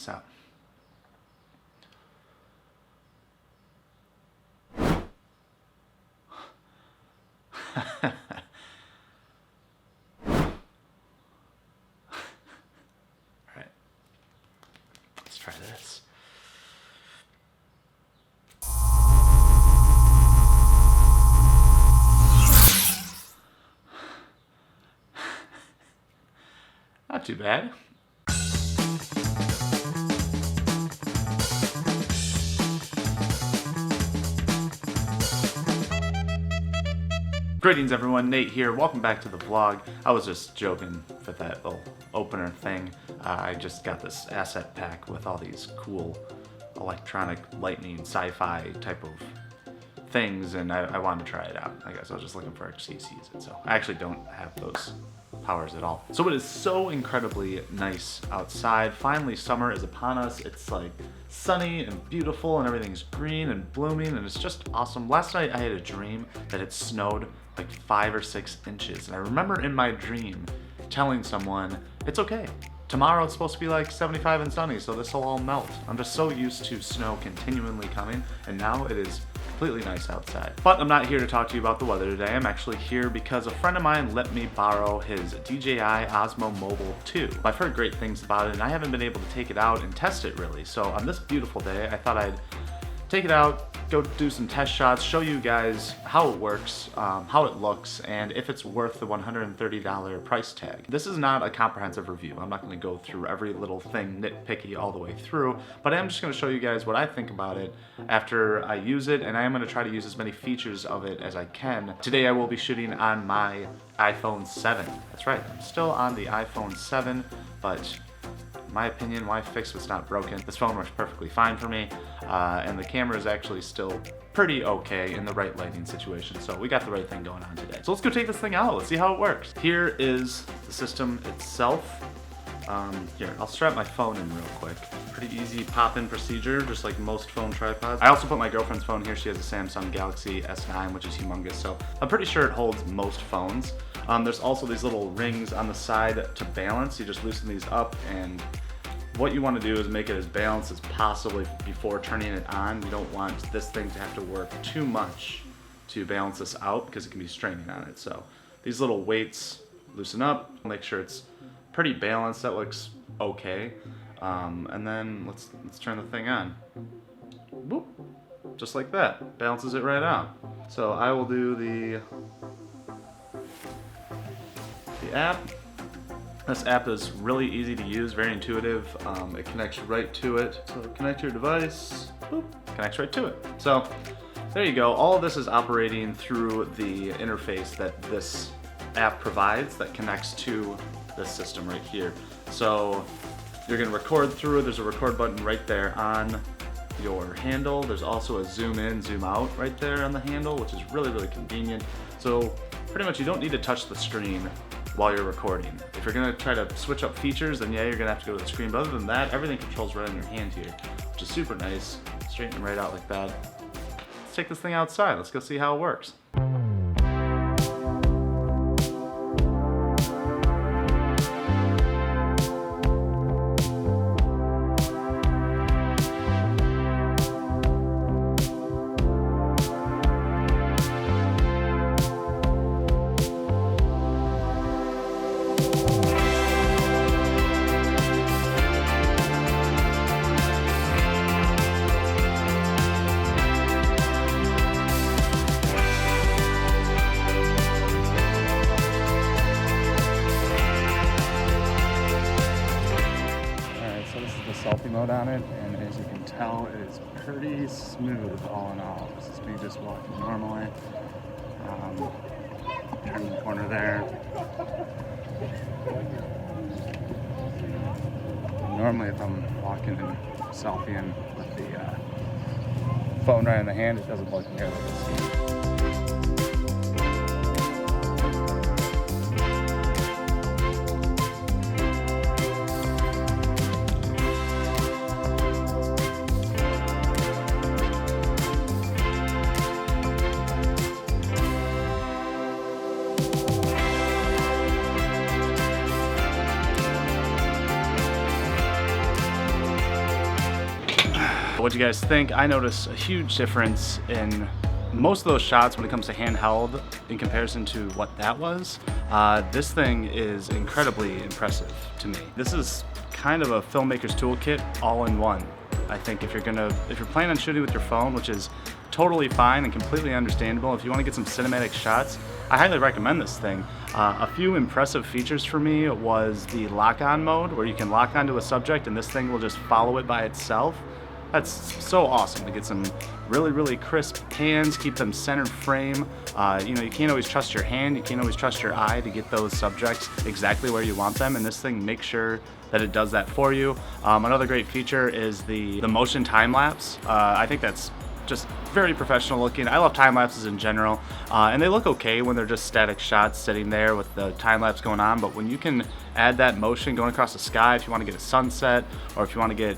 this out. Alright, let's try this. Not too bad. Greetings everyone, Nate here. Welcome back to the vlog. I was just joking for that little opener thing. I just got this asset pack with all these cool electronic lightning sci-fi type of things, and I wanted to try it out. I guess I was just looking for an excuse to use it. So I actually don't have those powers at all. So it is so incredibly nice outside. Finally, summer is upon us. It's like sunny and beautiful and everything's green and blooming and it's just awesome. Last night I had a dream that it snowed like 5 or 6 inches. And I remember in my dream telling someone, it's okay. Tomorrow it's supposed to be like 75 and sunny, so this will all melt. I'm just so used to snow continually coming, and now it is completely nice outside. But I'm not here to talk to you about the weather today. I'm actually here because a friend of mine let me borrow his DJI Osmo Mobile 2. I've heard great things about it, and I haven't been able to take it out and test it really. So on this beautiful day, I thought I'd take it out, go do some test shots, show you guys how it works, how it looks, and if it's worth the $130 price tag. This is not a comprehensive review. I'm not going to go through every little thing nitpicky all the way through, but I am just going to show you guys what I think about it after I use it, and I am going to try to use as many features of it as I can. Today I will be shooting on my iPhone 7. That's right, I'm still on the iPhone 7, but in my opinion, why fix what's not broken? This phone works perfectly fine for me, and the camera is actually still pretty okay in the right lighting situation, so we got the right thing going on today. So let's go take this thing out, let's see how it works. Here is the system itself. Here, I'll strap my phone in real quick. Pretty easy pop-in procedure, just like most phone tripods. I also put my girlfriend's phone here. She has a Samsung Galaxy S9, which is humongous, so I'm pretty sure it holds most phones. There's also these little rings on the side to balance. You just loosen these up, and what you want to do is make it as balanced as possible before turning it on. You don't want this thing to have to work too much to balance this out because it can be straining on it. So these little weights loosen up, make sure it's pretty balanced. That looks okay. And then let's turn the thing on. Whoop. Just like that. Balances it right out. So I will do the app. This app is really easy to use, very intuitive. It connects right to it. So connect your device, boop, connects right to it. So there you go. All of this is operating through the interface that this app provides that connects to this system right here. So you're gonna record through it. There's a record button right there on your handle. There's also a zoom in, zoom out right there on the handle, which is really, really convenient. So pretty much you don't need to touch the screen while you're recording. If you're gonna try to switch up features, then yeah, you're gonna have to go to the screen. But other than that, everything controls right on your hand here, which is super nice. Straighten right out like that. Let's take this thing outside. Let's go see how it works. Selfie mode on it, and as you can tell, it is pretty smooth all in all. This is me just walking normally. Turning the corner there. Normally if I'm walking and selfieing with the phone right in the hand, it doesn't look nearly as smooth. what do you guys think? I notice a huge difference in most of those shots when it comes to handheld in comparison to what that was. This thing is incredibly impressive to me. This is kind of a filmmaker's toolkit all in one. I think if you're planning on shooting with your phone, which is totally fine and completely understandable, if you want to get some cinematic shots, I highly recommend this thing. A few impressive features for me was the lock-on mode, where you can lock onto a subject and this thing will just follow it by itself. That's so awesome to get some really crisp pans, keep them center frame. You can't always trust your hand, you can't always trust your eye to get those subjects exactly where you want them, and this thing makes sure that it does that for you. Another great feature is the motion time lapse. I think that's just very professional looking. I love time lapses in general, and they look okay when they're just static shots sitting there with the time lapse going on, but when you can add that motion going across the sky, if you want to get a sunset, or if you want to get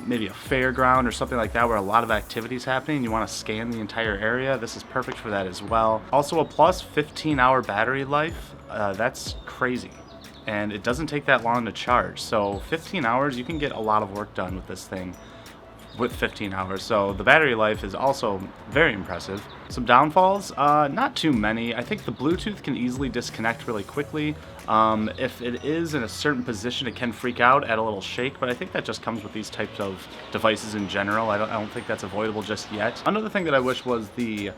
maybe a fairground or something like that where a lot of activity is happening, you want to scan the entire area, this is perfect for that as well. Also a plus, 15-hour battery life. That's crazy, and it doesn't take that long to charge, so 15 hours you can get a lot of work done with this thing with 15 hours, so the battery life is also very impressive. Some downfalls, not too many. I think the Bluetooth can easily disconnect really quickly. If it is in a certain position, it can freak out at a little shake, but I think that just comes with these types of devices in general. I don't think that's avoidable just yet. Another thing that I wish was the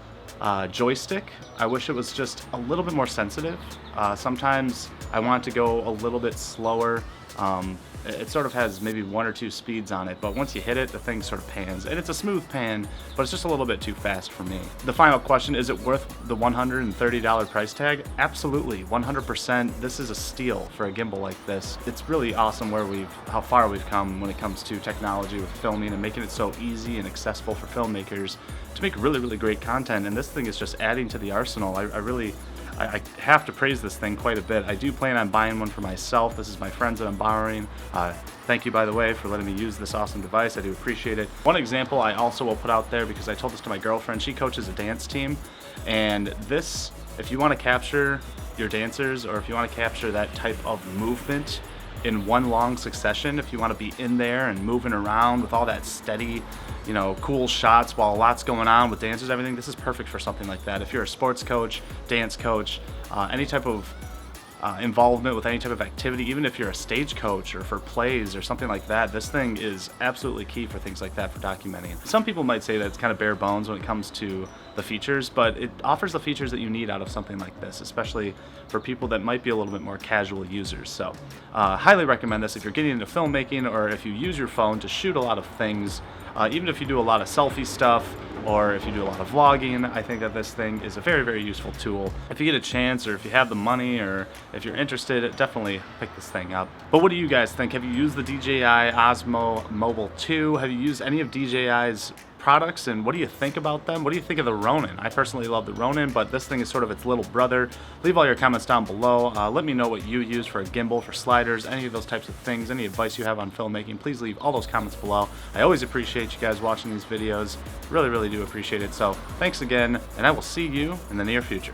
joystick. I wish it was just a little bit more sensitive. Sometimes I want it to go a little bit slower. It sort of has maybe 1 or 2 speeds on it, but once you hit it, the thing sort of pans. And it's a smooth pan, but it's just a little bit too fast for me. The final question, is it worth the $130 price tag? Absolutely, 100%. This is a steal for a gimbal like this. It's really awesome how far we've come when it comes to technology with filming and making it so easy and accessible for filmmakers to make really great content, and this thing is just adding to the arsenal. I have to praise this thing quite a bit. I do plan on buying one for myself. This is my friends that I'm borrowing. Thank you, by the way, for letting me use this awesome device. I do appreciate it. One example I also will put out there, because I told this to my girlfriend, she coaches a dance team, and this, if you want to capture your dancers, or if you want to capture that type of movement in one long succession, if you want to be in there and moving around with all that steady, cool shots while a lot's going on with dancers, everything, this is perfect for something like that. If you're a sports coach, dance coach, any type of involvement with any type of activity, even if you're a stage coach or for plays or something like that, this thing is absolutely key for things like that, for documenting. Some people might say that it's kind of bare bones when it comes to the features, but it offers the features that you need out of something like this, especially for people that might be a little bit more casual users. So highly recommend this if you're getting into filmmaking, or if you use your phone to shoot a lot of things, even if you do a lot of selfie stuff, or if you do a lot of vlogging. I think that this thing is a very useful tool. If you get a chance, or if you have the money, or if you're interested, definitely pick this thing up. But what do you guys think? Have you used the DJI Osmo Mobile 2? Have you used any of DJI's products, and what do you think about them? What do you think of the Ronin? I personally love the Ronin, but this thing is sort of its little brother. Leave all your comments down below. Let me know what you use for a gimbal, for sliders, any of those types of things, any advice you have on filmmaking. Please leave all those comments below. I always appreciate you guys watching these videos. Really do appreciate it. So thanks again, and I will see you in the near future.